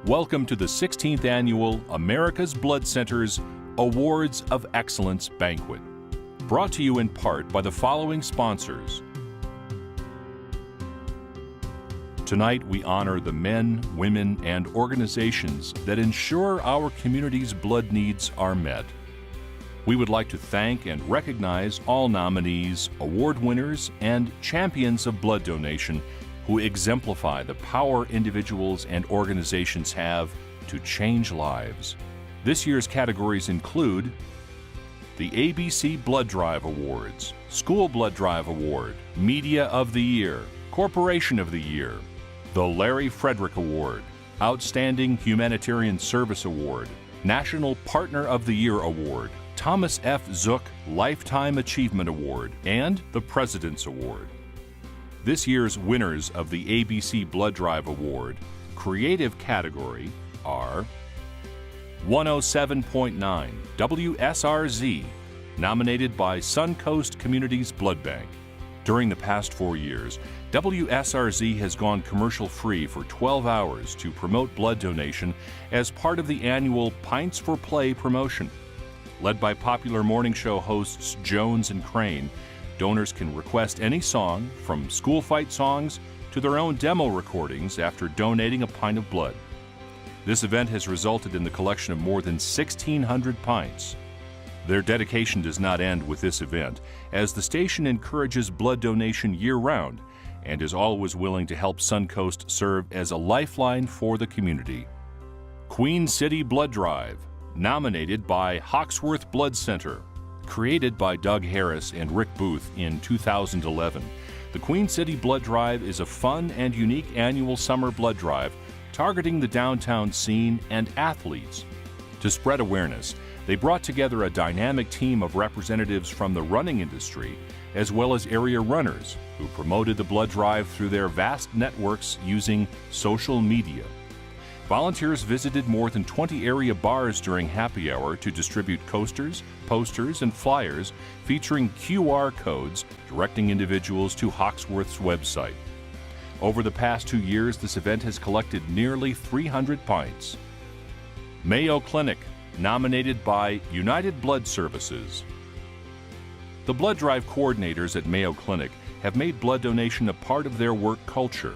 Welcome to the 16th Annual America's Blood Center's Awards of Excellence Banquet. Brought to you in part by the following sponsors. Tonight we honor the men, women, and organizations that ensure our community's blood needs are met. We would like to thank and recognize all nominees, award winners, and champions of blood donation who exemplify the power individuals and organizations have to change lives. This year's categories include the ABC Blood Drive Awards, School Blood Drive Award, Media of the Year, Corporation of the Year, the Larry Frederick Award, Outstanding Humanitarian Service Award, National Partner of the Year Award, Thomas F. Zook Lifetime Achievement Award, and the President's Award. This year's winners of the ABC Blood Drive Award creative category are 107.9 WSRZ, nominated by Suncoast Communities Blood Bank. During the past 4 years, WSRZ has gone commercial-free for 12 hours to promote blood donation as part of the annual Pints for Play promotion. Led by popular morning show hosts Jones and Crane, donors can request any song, from school fight songs to their own demo recordings, after donating a pint of blood. This event has resulted in the collection of more than 1,600 pints. Their dedication does not end with this event, as the station encourages blood donation year-round and is always willing to help Suncoast serve as a lifeline for the community. Queen City Blood Drive, nominated by Hawksworth Blood Center. Created by Doug Harris and Rick Booth in 2011, the Queen City Blood Drive is a fun and unique annual summer blood drive targeting the downtown scene and athletes. To spread awareness, they brought together a dynamic team of representatives from the running industry, as well as area runners, who promoted the blood drive through their vast networks using social media. Volunteers visited more than 20 area bars during happy hour to distribute coasters, posters, and flyers featuring QR codes directing individuals to Hawksworth's website. Over the past 2 years, this event has collected nearly 300 pints. Mayo Clinic, nominated by United Blood Services. The blood drive coordinators at Mayo Clinic have made blood donation a part of their work culture.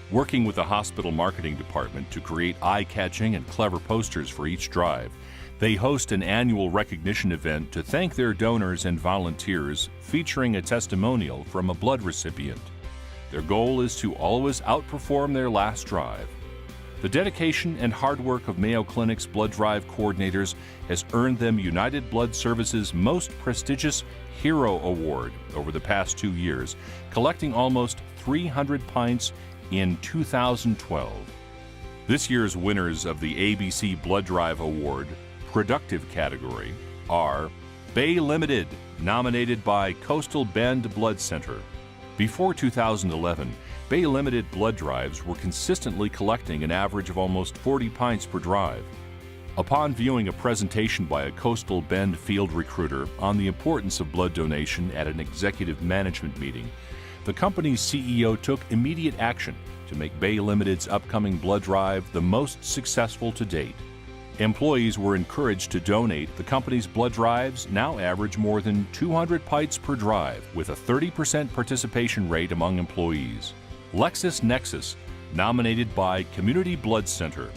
Working with the hospital marketing department to create eye-catching and clever posters for each drive, they host an annual recognition event to thank their donors and volunteers, featuring a testimonial from a blood recipient. Their goal is to always outperform their last drive. The dedication and hard work of Mayo Clinic's blood drive coordinators has earned them United Blood Services' most prestigious Hero Award over the past 2 years, collecting almost 300 pints in 2012. This year's winners of the ABC Blood Drive Award productive category are Bay Limited, nominated by Coastal Bend Blood Center. Before 2011, Bay Limited blood drives were consistently collecting an average of almost 40 pints per drive. Upon viewing a presentation by a Coastal Bend field recruiter on the importance of blood donation at an executive management meeting, the company's CEO took immediate action to make Bay Limited's upcoming blood drive the most successful to date. Employees were encouraged to donate. The company's blood drives now average more than 200 pints per drive, with a 30% participation rate among employees. LexisNexis, nominated by Community Blood Center.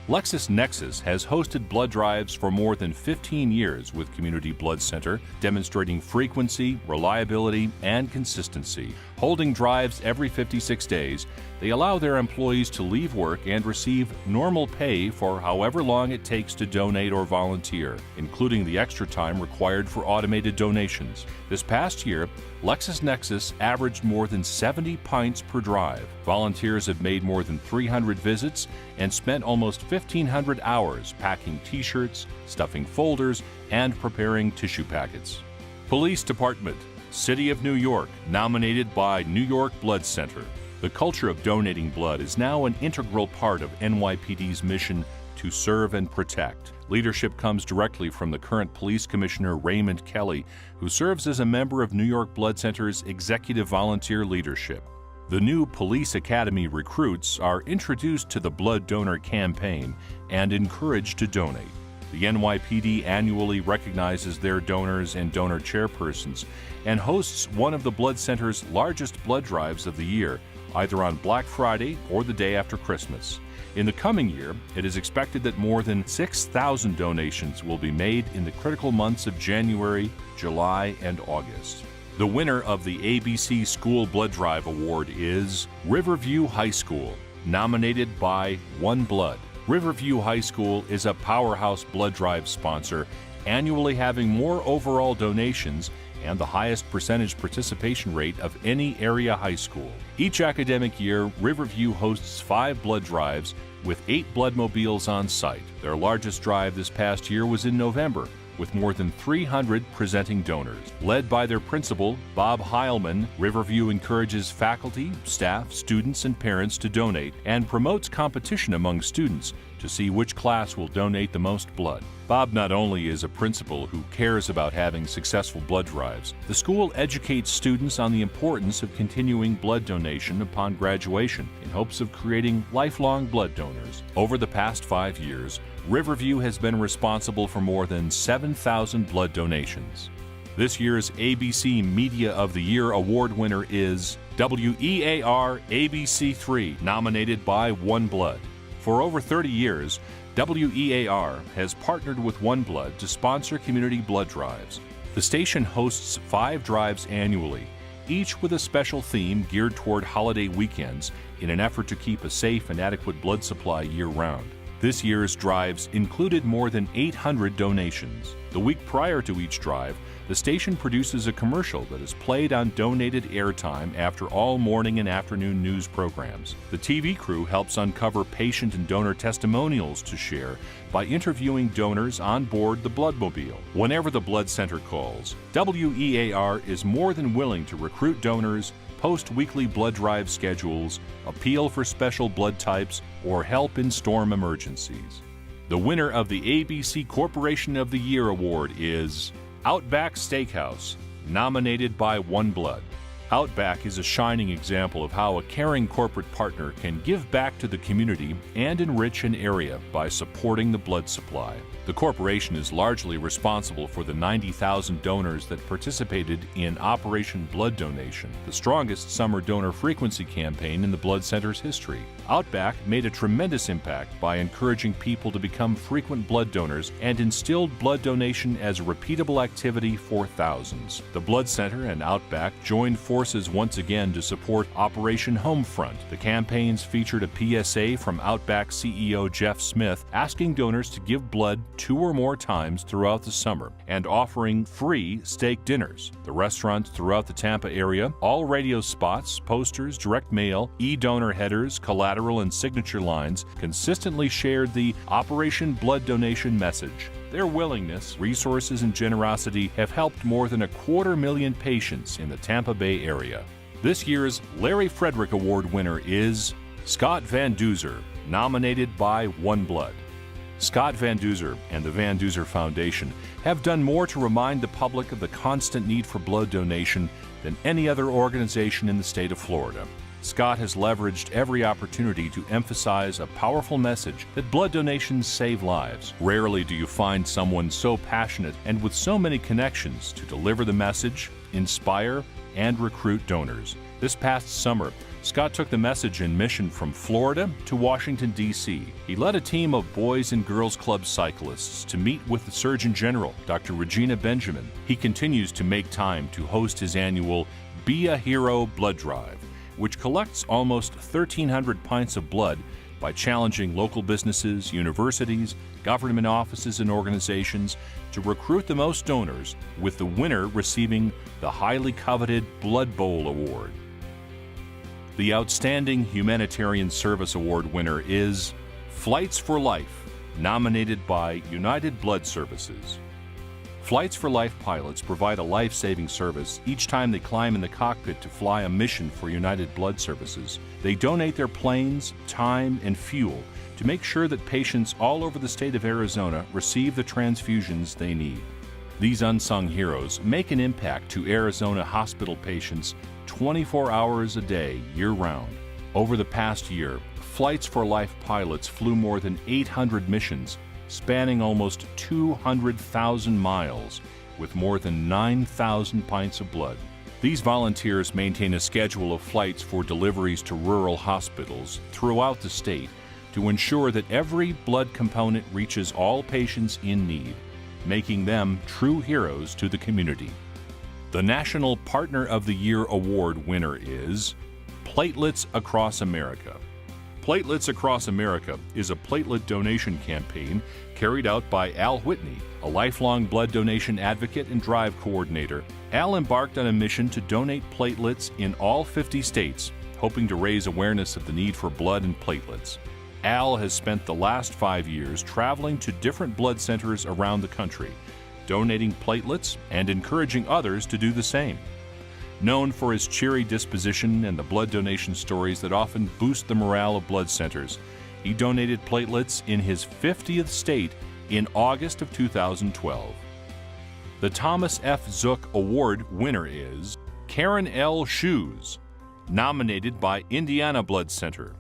LexisNexis has hosted blood drives for more than 15 years with Community Blood Center, demonstrating frequency, reliability, and consistency. Holding drives every 56 days, they allow their employees to leave work and receive normal pay for however long it takes to donate or volunteer, including the extra time required for automated donations. This past year, LexisNexis averaged more than 70 pints per drive. Volunteers have made more than 300 visits and spent almost 1,500 hours packing T-shirts, stuffing folders, and preparing tissue packets. Police Department, City of New York, nominated by New York Blood Center. The culture of donating blood is now an integral part of NYPD's mission to serve and protect. Leadership comes directly from the current Police Commissioner Raymond Kelly, who serves as a member of New York Blood Center's Executive Volunteer Leadership. The new Police Academy recruits are introduced to the blood donor campaign and encouraged to donate. The NYPD annually recognizes their donors and donor chairpersons and hosts one of the blood center's largest blood drives of the year, either on Black Friday or the day after Christmas. In the coming year, it is expected that more than 6,000 donations will be made in the critical months of January, July, and August. The winner of the ABC School Blood Drive Award is Riverview High School, nominated by One Blood. Riverview High School is a powerhouse blood drive sponsor, annually having more overall donations and the highest percentage participation rate of any area high school. Each academic year, Riverview hosts 5 blood drives with 8 bloodmobiles on site. Their largest drive this past year was in November, with more than 300 presenting donors. Led by their principal, Bob Heilman, Riverview encourages faculty, staff, students, and parents to donate and promotes competition among students to see which class will donate the most blood. Bob not only is a principal who cares about having successful blood drives, the school educates students on the importance of continuing blood donation upon graduation in hopes of creating lifelong blood donors. Over the past 5 years, Riverview has been responsible for more than 7,000 blood donations. This year's ABC Media of the Year award winner is WEAR ABC3, nominated by One Blood. For over 30 years, WEAR has partnered with One Blood to sponsor community blood drives. The station hosts 5 drives annually, each with a special theme geared toward holiday weekends in an effort to keep a safe and adequate blood supply year-round. This year's drives included more than 800 donations. The week prior to each drive, the station produces a commercial that is played on donated airtime after all morning and afternoon news programs. The TV crew helps uncover patient and donor testimonials to share by interviewing donors on board the Bloodmobile. Whenever the blood center calls, WEAR is more than willing to recruit donors, post weekly blood drive schedules, appeal for special blood types, or help in storm emergencies. The winner of the ABC Corporation of the Year Award is Outback Steakhouse, nominated by One Blood. Outback is a shining example of how a caring corporate partner can give back to the community and enrich an area by supporting the blood supply. The corporation is largely responsible for the 90,000 donors that participated in Operation Blood Donation, the strongest summer donor frequency campaign in the blood center's history. Outback made a tremendous impact by encouraging people to become frequent blood donors and instilled blood donation as a repeatable activity for thousands. The blood center and Outback joined forces once again to support Operation Homefront. The campaigns featured a PSA from Outback CEO Jeff Smith asking donors to give blood 2 or more times throughout the summer and offering free steak dinners. The restaurants throughout the Tampa area, all radio spots, posters, direct mail, e-donor headers, collateral, and signature lines consistently shared the Operation Blood Donation message. Their willingness, resources, and generosity have helped more than 250,000 patients in the Tampa Bay area. This year's Larry Frederick Award winner is Scott Van Duzer, nominated by One Blood. Scott Van Duzer and the Van Duzer Foundation have done more to remind the public of the constant need for blood donation than any other organization in the state of Florida. Scott has leveraged every opportunity to emphasize a powerful message that blood donations save lives. Rarely do you find someone so passionate and with so many connections to deliver the message, inspire, and recruit donors. This past summer, Scott took the message and mission from Florida to Washington, D.C. He led a team of Boys and Girls Club cyclists to meet with the Surgeon General, Dr. Regina Benjamin. He continues to make time to host his annual Be a Hero blood drive, which collects almost 1,300 pints of blood by challenging local businesses, universities, government offices, and organizations to recruit the most donors, with the winner receiving the highly coveted Blood Bowl Award. The Outstanding Humanitarian Service Award winner is Flights for Life, nominated by United Blood Services. Flights for Life pilots provide a life-saving service each time they climb in the cockpit to fly a mission for United Blood Services. They donate their planes, time, and fuel to make sure that patients all over the state of Arizona receive the transfusions they need. These unsung heroes make an impact to Arizona hospital patients 24 hours a day, year-round. Over the past year, Flights for Life pilots flew more than 800 missions, spanning almost 200,000 miles, with more than 9,000 pints of blood. These volunteers maintain a schedule of flights for deliveries to rural hospitals throughout the state to ensure that every blood component reaches all patients in need, making them true heroes to the community. The National Partner of the Year Award winner is Platelets Across America. Platelets Across America is a platelet donation campaign carried out by Al Whitney, a lifelong blood donation advocate and drive coordinator. Al embarked on a mission to donate platelets in all 50 states, hoping to raise awareness of the need for blood and platelets. Al has spent the last 5 years traveling to different blood centers around the country, donating platelets and encouraging others to do the same. Known for his cheery disposition and the blood donation stories that often boost the morale of blood centers, he donated platelets in his 50th state in August of 2012. The Thomas F. Zook Award winner is Karen L. Shoes, nominated by Indiana Blood Center.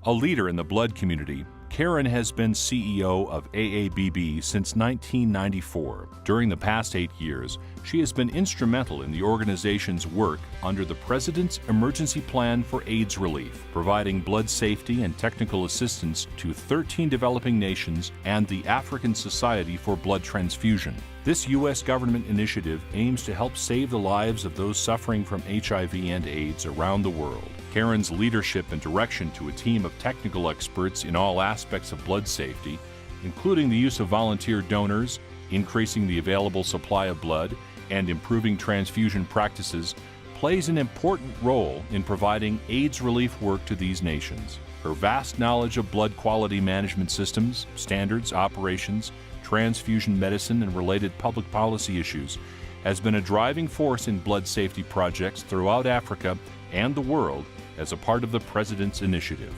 A leader in the blood community, Karen has been CEO of AABB since 1994. During the past 8 years, she has been instrumental in the organization's work under the President's Emergency Plan for AIDS Relief, providing blood safety and technical assistance to 13 developing nations and the African Society for Blood Transfusion. This U.S. government initiative aims to help save the lives of those suffering from HIV and AIDS around the world. Karen's leadership and direction to a team of technical experts in all aspects of blood safety, including the use of volunteer donors, increasing the available supply of blood, and improving transfusion practices, plays an important role in providing AIDS relief work to these nations. Her vast knowledge of blood quality management systems, standards, operations, transfusion medicine, and related public policy issues has been a driving force in blood safety projects throughout Africa and the world as a part of the President's initiative.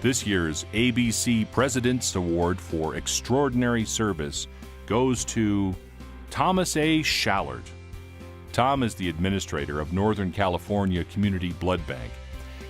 This year's ABC President's Award for Extraordinary Service goes to Thomas A. Shallert. Tom is the administrator of Northern California Community Blood Bank.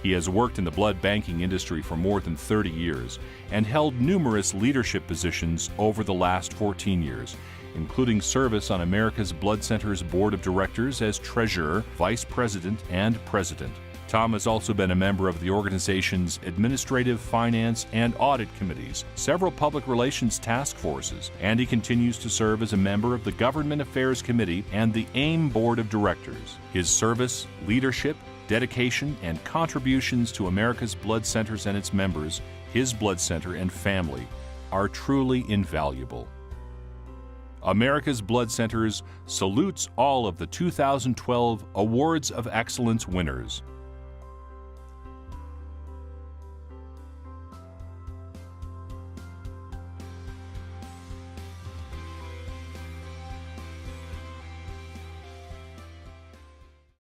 He has worked in the blood banking industry for more than 30 years and held numerous leadership positions over the last 14 years, including service on America's Blood Center's Board of Directors as Treasurer, Vice President, and President. Tom has also been a member of the organization's Administrative, Finance, and Audit Committees, several public relations task forces, and he continues to serve as a member of the Government Affairs Committee and the AIM Board of Directors. His service, leadership, dedication, and contributions to America's blood centers and its members, his blood center and family, are truly invaluable. America's Blood Centers salutes all of the 2012 Awards of Excellence winners.